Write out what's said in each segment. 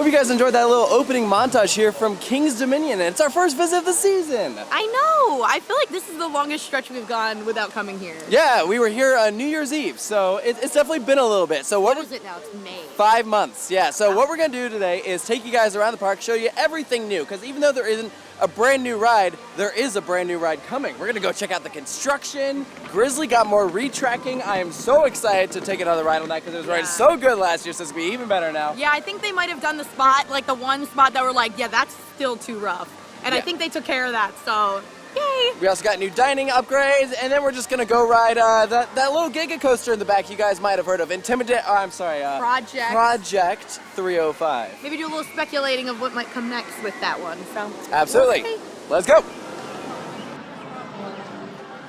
Hope you guys enjoyed that little opening montage here from King's Dominion. It's our first visit of the season. I know. I feel like this is the longest stretch we've gone without coming here. Yeah, we were here on New Year's Eve, so it's definitely been a little bit. So what is it now? It's May. 5 months, yeah. So what we're gonna do today is take you guys around the park, show you everything new, because even though there isn't a brand new ride, there is a brand new ride coming. We're gonna go check out the construction. Grizzly got more retracking. I am so excited to take another ride on that because it was riding so good last year, so it's gonna be even better now. Yeah, I think they might have done the spot, like the one spot that were like, yeah, that's still too rough. And I think they took care of that, so yay. We also got new dining upgrades, and then we're just gonna go ride that little giga coaster in the back you guys might have heard of. Project 305. Maybe do a little speculating of what might come next with that one, so. Absolutely. Okay. Let's go.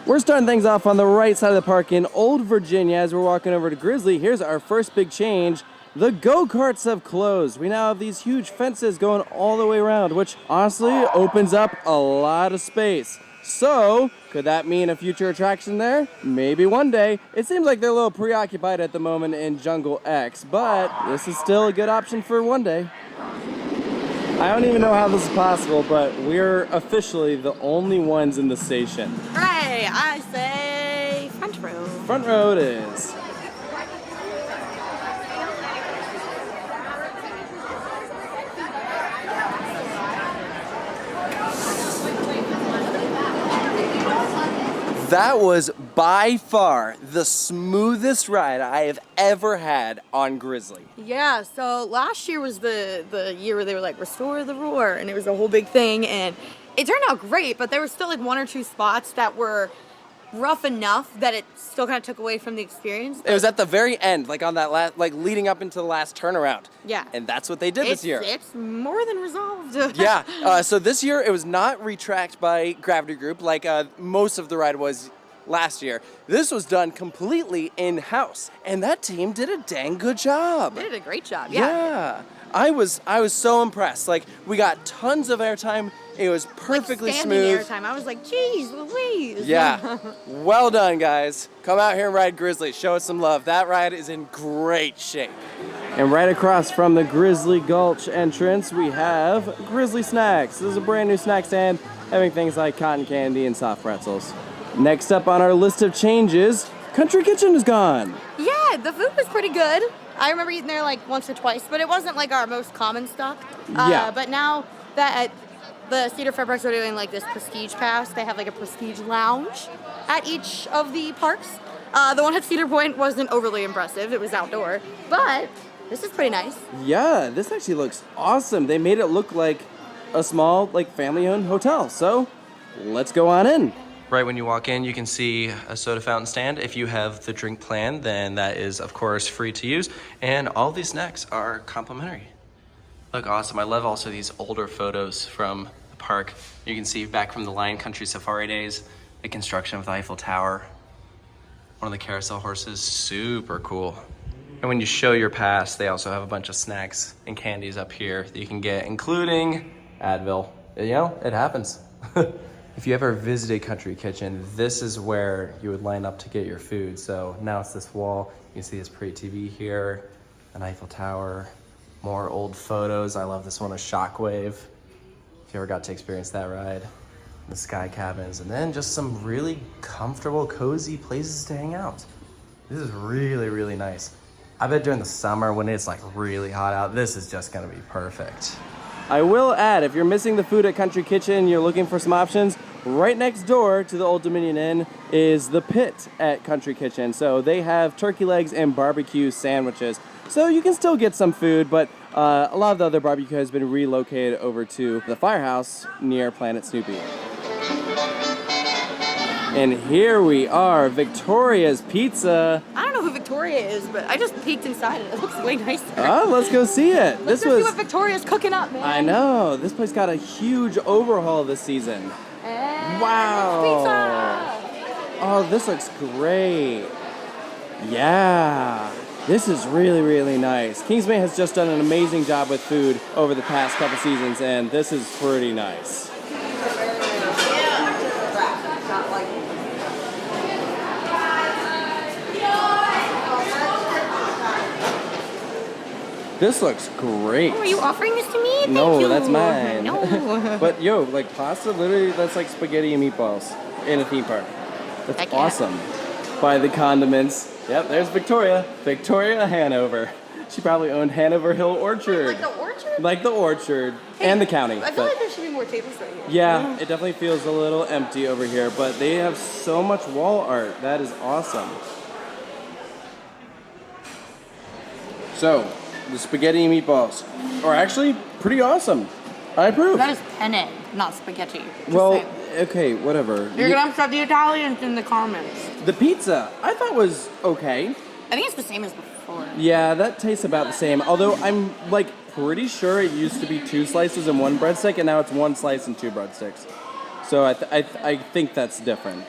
We're starting things off on the right side of the park in Old Virginia as we're walking over to Grizzly. Here's our first big change. The go-karts have closed. We now have these huge fences going all the way around, which honestly opens up a lot of space. So, could that mean a future attraction there? Maybe one day. It seems like they're a little preoccupied at the moment in Jungle X, but this is still a good option for one day. I don't even know how this is possible, but we're officially the only ones in the station. Right, I say front row. Front row it is. That was by far the smoothest ride I have ever had on Grizzly. Yeah, so last year was the year where they were like, restore the roar, and it was a whole big thing, and it turned out great, but there were still like one or two spots that were rough enough that it still kind of took away from the experience. It was at the very end, like on that last, like leading up into the last turnaround. Yeah. And that's what they did this year. It's more than resolved. Yeah, so this year it was not retracked by Gravity Group like most of the ride was last year. This was done completely in-house, and that team did a dang good job. They did a great job, yeah. I was so impressed. Like, we got tons of airtime. It was perfectly like smooth. Airtime. I was like, geez Louise. Yeah. Well done, guys. Come out here and ride Grizzly. Show us some love. That ride is in great shape. And right across from the Grizzly Gulch entrance, we have Grizzly Snacks. This is a brand new snack stand having things like cotton candy and soft pretzels. Next up on our list of changes, Country Kitchen is gone. Yeah, the food was pretty good. I remember eating there like once or twice, but it wasn't like our most common stock. But now that the Cedar Fair parks are doing like this prestige pass, they have like a prestige lounge at each of the parks. The one at Cedar Point wasn't overly impressive. It was outdoor, but this is pretty nice. Yeah, this actually looks awesome. They made it look like a small, like family-owned hotel. So let's go on in. Right when you walk in, you can see a soda fountain stand. If you have the drink plan, then that is, of course, free to use. And all these snacks are complimentary. Look awesome. I love also these older photos from the park. You can see back from the Lion Country Safari days, the construction of the Eiffel Tower. One of the carousel horses, super cool. And when you show your pass, they also have a bunch of snacks and candies up here that you can get, including Advil. You know, it happens. If you ever visited Country Kitchen, this is where you would line up to get your food. So now it's this wall. You can see this pretty TV here, an Eiffel Tower, more old photos. I love this one, a Shockwave. If you ever got to experience that ride. The sky cabins, and then just some really comfortable, cozy places to hang out. This is really, really nice. I bet during the summer when it's like really hot out, this is just gonna be perfect. I will add, if you're missing the food at Country Kitchen, you're looking for some options, right next door to the Old Dominion Inn is the Pit at Country Kitchen. So they have turkey legs and barbecue sandwiches. So you can still get some food, but a lot of the other barbecue has been relocated over to the Firehouse near Planet Snoopy. And here we are, Victoria's Pizza. I don't know who Victoria is, but I just peeked inside it. It looks way nicer. Oh, let's go see it. Let's go see what Victoria's cooking up, man. I know. This place got a huge overhaul this season. And wow. Pizza. Oh, this looks great. Yeah. This is really, really nice. Kingsman has just done an amazing job with food over the past couple seasons, and this is pretty nice. This looks great. Oh, are you offering this to me? Thank no, you. that's mine. No. But yo, like pasta, literally, that's like spaghetti and meatballs in a theme park. That's Heck yeah. awesome. Buy the condiments. Yep, there's Victoria. Victoria Hanover. She probably owned Hanover Hill Orchard. Like the orchard? Like the orchard and the county. I feel like there should be more tables right here. Yeah, it definitely feels a little empty over here, but they have so much wall art. That is awesome. So, the spaghetti and meatballs are actually pretty awesome. I approve. That is penne, not spaghetti. Just Well, saying. okay, whatever. You're gonna upset the Italians in the comments. The pizza, I thought was okay. I think it's the same as before. Yeah, that tastes about the same. Although I'm like pretty sure it used to be 2 slices and 1 breadstick, and now it's 1 slice and 2 breadsticks. So I think that's different.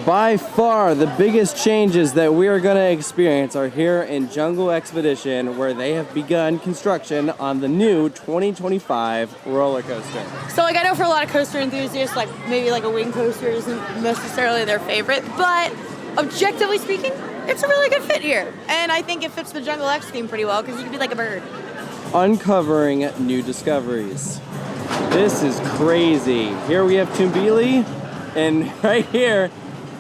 By far, the biggest changes that we are going to experience are here in Jungle X-Pedition, where they have begun construction on the new 2025 roller coaster. So like I know for a lot of coaster enthusiasts, like maybe like a wing coaster isn't necessarily their favorite, but objectively speaking, it's a really good fit here. And I think it fits the Jungle X theme pretty well because you can be like a bird. Uncovering new discoveries. This is crazy. Here we have Tumbili, and right here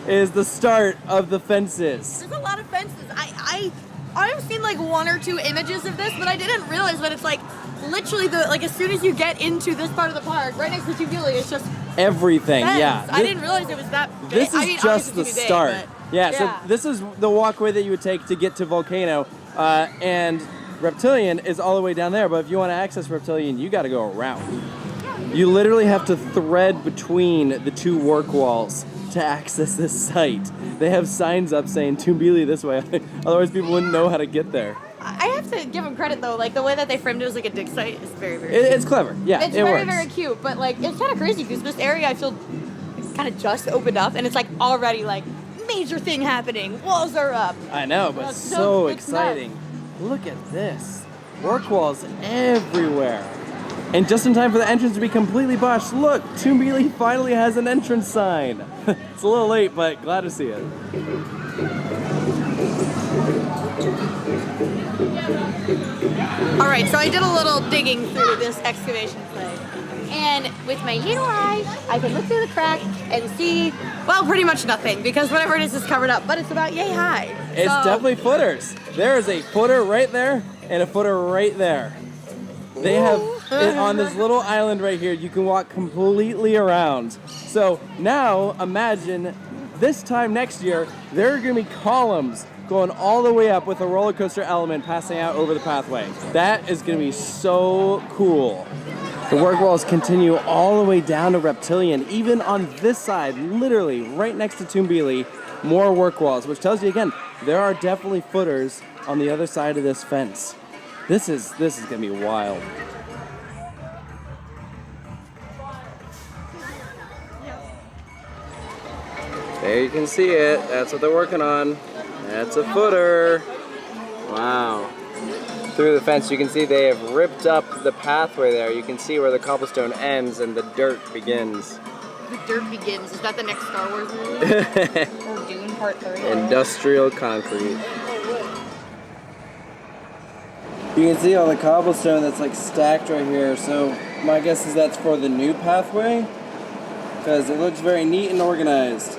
is the start of the fences. There's a lot of fences. I've seen like 1 or 2 images of this, but I didn't realize that it's like literally like as soon as you get into this part of the park, right next to Tumbili, it's just everything. fence. Yeah. I didn't realize it was that big. This is just the start. Yeah, so this is the walkway that you would take to get to Volcano, and Reptilian is all the way down there, but if you want to access Reptilian, you got to go around. You literally have to thread between the 2 work walls to access this site. They have signs up saying Tumbili this way, otherwise people wouldn't know how to get there. I have to give them credit though, like the way that they framed it as like a dig site is very, very It's clever, yeah, it's it very, works. very cute, but like it's kind of crazy because this area I feel kind of just opened up and it's like already like major thing happening. Walls are up. I know, but That's so it's exciting. Look at this. Work walls everywhere. And just in time for the entrance to be completely botched, look, Tumbili finally has an entrance sign. It's a little late, but glad to see it. All right, so I did a little digging through this excavation site. And with my little eye, I can look through the crack and see, well, pretty much nothing because whatever it is covered up, but it's about yay high. It's definitely footers. There is a footer right there and a footer right there. They have it on this little island right here. You can walk completely around. So now imagine this time next year, there are going to be columns going all the way up with a roller coaster element passing out over the pathway. That is going to be so cool. The work walls continue all the way down to Reptilian, even on this side, literally right next to Tumbili, more work walls, which tells you again, there are definitely footers on the other side of this fence. This is gonna be wild. There you can see it. That's what they're working on. That's a footer. Wow. Through the fence, you can see they have ripped up the pathway there. You can see where the cobblestone ends and the dirt begins. The dirt begins. Is that the next Star Wars movie? Or Dune Part 3? Industrial concrete. You can see all the cobblestone that's like stacked right here. So my guess is that's for the new pathway, because it looks very neat and organized.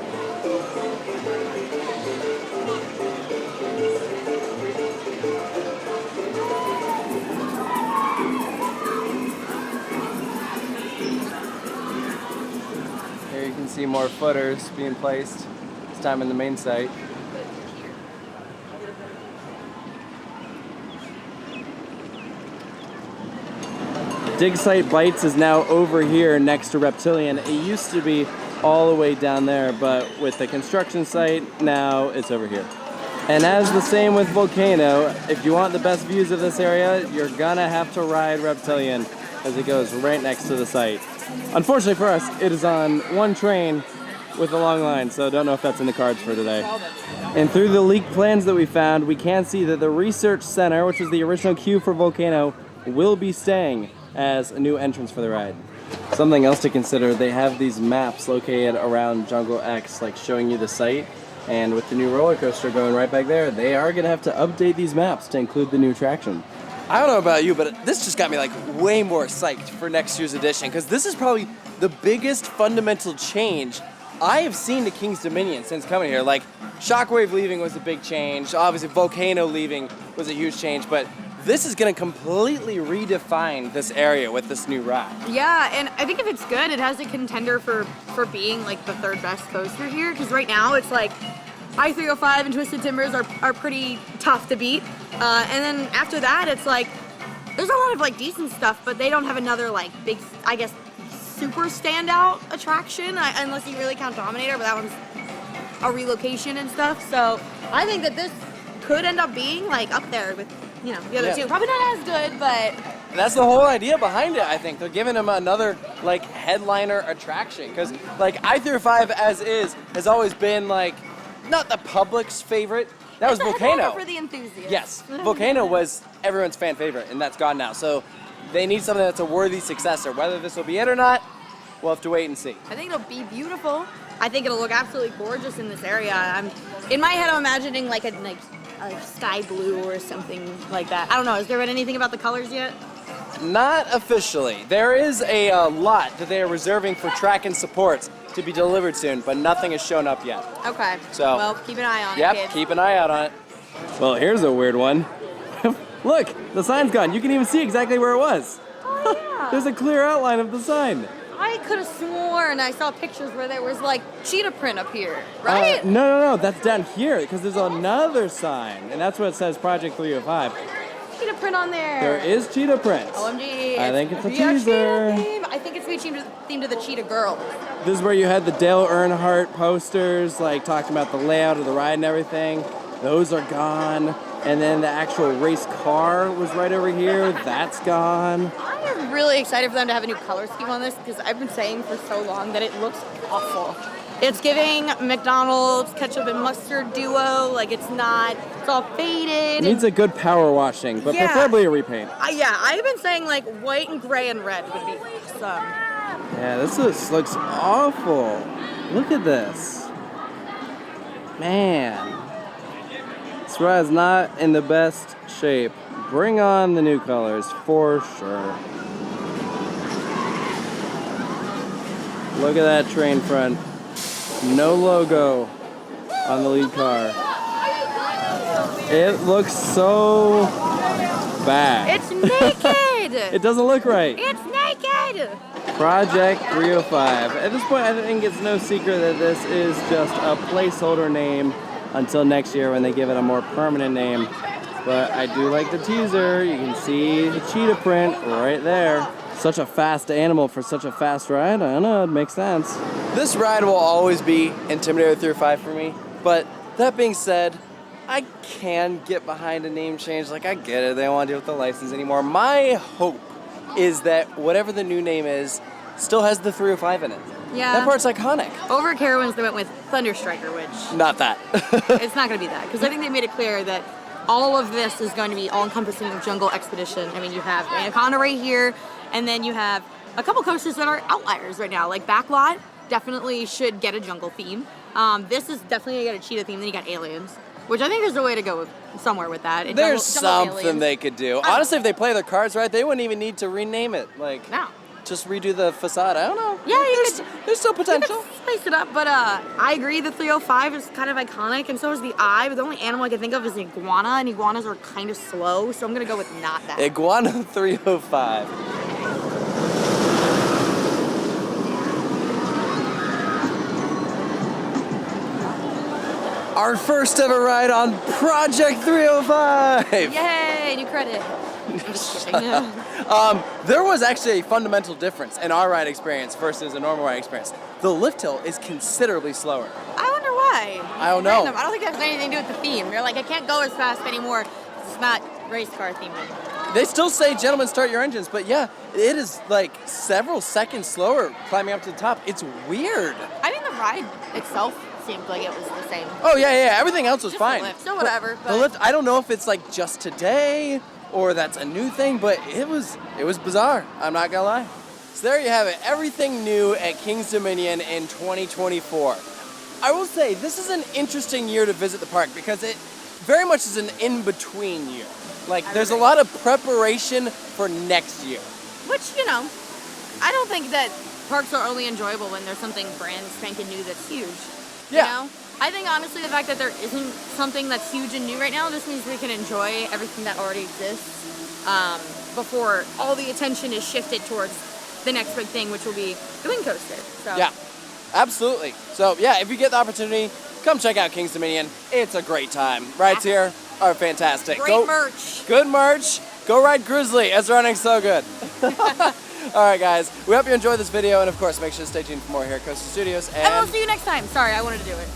Here you can see more footers being placed, this time in the main site. Dig Site Bites is now over here next to Reptilian. It used to be all the way down there, but with the construction site, now it's over here. And as the same with Volcano, if you want the best views of this area, you're gonna have to ride Reptilian as it goes right next to the site. Unfortunately for us, it is on one train with a long line, so don't know if that's in the cards for today. And through the leaked plans that we found, we can see that the Research Center, which was the original queue for Volcano, will be staying as a new entrance for the ride. Something else to consider, they have these maps located around Jungle X, like showing you the site, and with the new roller coaster going right back there, they are going to have to update these maps to include the new attraction. I don't know about you, but this just got me like way more psyched for next year's edition, because this is probably the biggest fundamental change I have seen to King's Dominion since coming here. Like, Shockwave leaving was a big change. Obviously, Volcano leaving was a huge change, but this is going to completely redefine this area with this new ride. Yeah, and I think if it's good, it has a contender for being like the third best coaster here, because right now it's like I-305 and Twisted Timbers are pretty tough to beat. And then after that, it's like, there's a lot of like decent stuff, but they don't have another like big, I guess, super standout attraction, unless you really count Dominator, but that one's a relocation and stuff. So I think that this could end up being like up there with, you know, the other two. Probably not as good, but that's the whole idea behind it, I think. They're giving them another like headliner attraction, because like I-305 as is has always been like not the public's favorite. That was Volcano. For the enthusiasts. Yes, Volcano was everyone's fan favorite, and that's gone now. So they need something that's a worthy successor. Whether this will be it or not, we'll have to wait and see. I think it'll be beautiful. I think it'll look absolutely gorgeous in this area. In my head, I'm imagining like a sky blue or something like that. I don't know. Has there been anything about the colors yet? Not officially. There is a lot that they are reserving for track and supports to be delivered soon, but nothing has shown up yet. Okay. So, well, keep an eye on it, Yep, kids. keep an eye out on it. Well, here's a weird one. Look, the sign's gone. You can even see exactly where it was. Oh, yeah. There's a clear outline of the sign. I could have sworn I saw pictures where there was like cheetah print up here, right? No, that's down here, because there's another sign, and that's what it says Project 305. Cheetah print on there. There is cheetah print. OMG. I think it's a cheetah teaser. theme. I think it's going to be themed to the cheetah girl. This is where you had the Dale Earnhardt posters, like talking about the layout of the ride and everything. Those are gone. And then the actual race car was right over here. That's gone. I am really excited for them to have a new color scheme on this, because I've been saying for so long that it looks awful. It's giving McDonald's ketchup and mustard duo. Like, it's not, it's all faded. It needs a good power washing, but preferably a repaint. Yeah, I've been saying like white and gray and red would be awesome. Yeah, this looks awful. Look at this. Man. This ride's not in the best shape. Bring on the new colors for sure. Look at that train front. No logo on the lead car. It looks so bad. It's naked! It doesn't look right. It's naked! Project 305. At this point, I think it's no secret that this is just a placeholder name until next year when they give it a more permanent name. But I do like the teaser. You can see the cheetah print right there. Such a fast animal for such a fast ride. I don't know, it makes sense. This ride will always be Intimidator 305 for me. But that being said, I can get behind a name change. Like, I get it. They don't want to deal with the license anymore. My hope is that whatever the new name is still has the 305 in it. Yeah. That part's iconic. Over at Carowinds, they went with Thunder Striker, which... Not that. It's not going to be that, because I think they made it clear that all of this is going to be all-encompassing of Jungle X-Pedition. I mean, you have Anaconda right here, and then you have a couple coasters that are outliers right now. Like Backlot definitely should get a jungle theme. This is definitely going to get a cheetah theme. Then you got aliens, which I think there's a way to go somewhere with that. There's something they could do. Honestly, if they play their cards right, they wouldn't even need to rename it. Like, no. Just redo the facade. I don't know. Yeah, there's still potential. You could spice it up, but I agree the 305 is kind of iconic, and so is the eye, but the only animal I can think of is iguana, and iguanas are kind of slow, so I'm going to go with not that. Iguana 305. Our first ever ride on Project 305! Yay, new credit. I'm just kidding. There was actually a fundamental difference in our ride experience versus a normal ride experience. The lift hill is considerably slower. I wonder why. I don't know. I don't think that has anything to do with the theme. They're like, I can't go as fast anymore. It's not race car themed. They still say, gentlemen, start your engines, but yeah, it is like several seconds slower climbing up to the top. It's weird. I mean, the ride itself seemed like it was the same. Oh, yeah, everything else was just fine. The lift, so whatever. But the lift, I don't know if it's like just today or that's a new thing, but it was bizarre. I'm not gonna lie. So there you have it, everything new at King's Dominion in 2024. I will say, this is an interesting year to visit the park because it very much is an in-between year. Like, there's a lot of preparation for next year. Which, you know, I don't think that parks are only enjoyable when there's something brand spanking new that's huge. Yeah. You know? I think, honestly, the fact that there isn't something that's huge and new right now just means we can enjoy everything that already exists before all the attention is shifted towards the next big thing, which will be the Wind Coaster. So. Yeah, absolutely. So, yeah, if you get the opportunity, come check out King's Dominion. It's a great time. Rides here are fantastic. Great merch. Good merch. Go ride Grizzly. It's running so good. All right, guys. We hope you enjoyed this video. And, of course, make sure to stay tuned for more here at Coaster Studios. And we'll see you next time. Sorry, I wanted to do it.